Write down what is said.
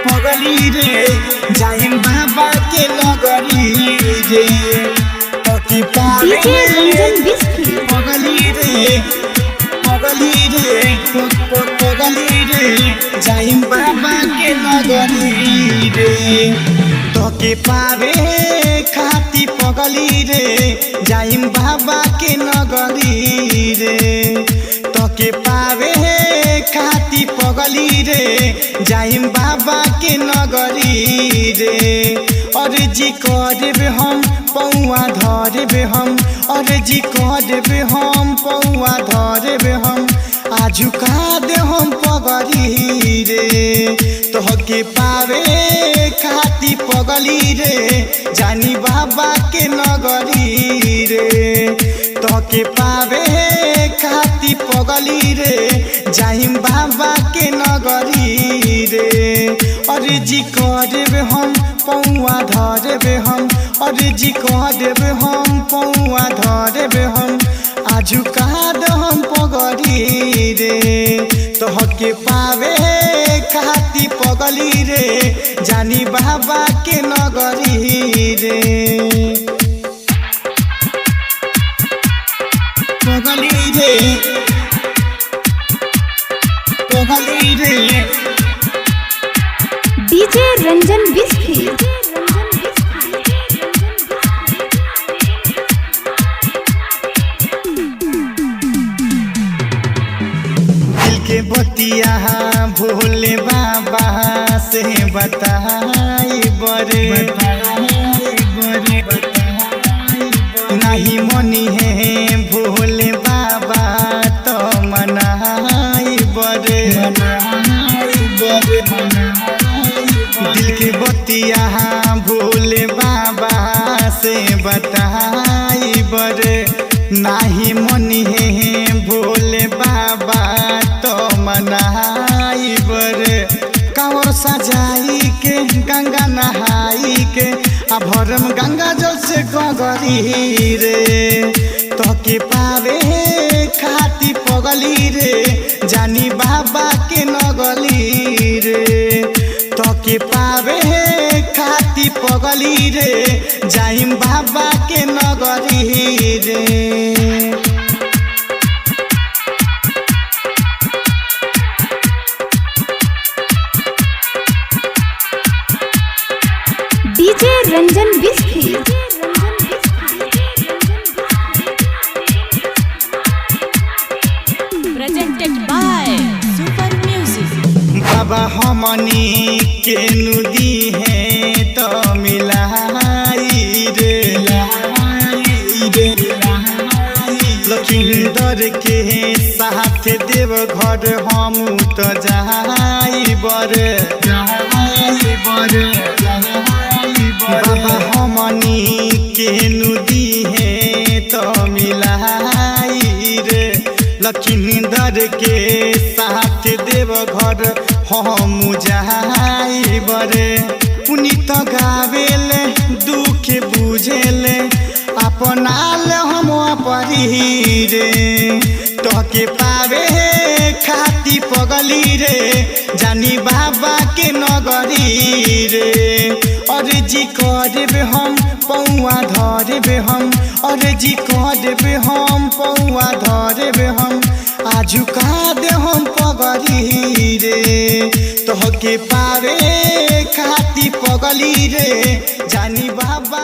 पगली रे जाइम बाबा के नगरी रे तोके पावे पगली रे जाइम बाबा के नगरी रे तोके पावे खाती पगली रे जाइम बाबा के नगरी रे तोके पावे खाती पगली रे जाइम बाबा के नगरी रे अर्जी करबे हम पौआ धरबे हम अर्जी करबे हम पौआ धरबे हम आजुका दे हम पगली रे तोहके पावे खाती पगली रे जानी बाबा के नगरी रे तोहके पावे खाती पगली रे जाइम बाबा के नगरी रे अर्जी करबे हम पौआ धरबे हम अर्जी करबे हम पौआ धरबे हम आजुका दे हम पगली रे तोहके पावे खाती पगली रे जानी बाबा के नगरी रे पगली रे डीजे रंजन बिस्फी बतिया भोले बाबा से बताई बरे नहीं मनी है भोले बाबा तो मनाई बरे दिल के बतिया भोले बाबा से बताई बरे नहीं मनी है भोले बाबा तो मनाई बरे कांवर सजाई के गंगा नहाई के भरम गंगा जल से गगरी रे तोके पावे खाती पगली रे जानी बाबा के नगली रे तोके पावे खाती पगली रे जाइम बाबा के नगरी रे DJ Ranjan Bisfi presented by Super Music। बाबा हमनी के नुदी है तो मिलाई रे लखींदर के साथ देव घर हम तो जाई बरे बाबा हमनी के नुदी है तो मिलाई रे लखींदर के साथ देव घर हम जाई बरे पुनीत गावेले दुख बुझेले अपनाल हम परी रे तोके पावे खाती पगली रे जानी बाबा के नगरी रे अर्जी करबे हम पौआ धरबे हम अर्जी करबे हम पौआ धरबे हम आजुका दे हम पगली रे तोहके पावे खाती पगली रे जानी बाबा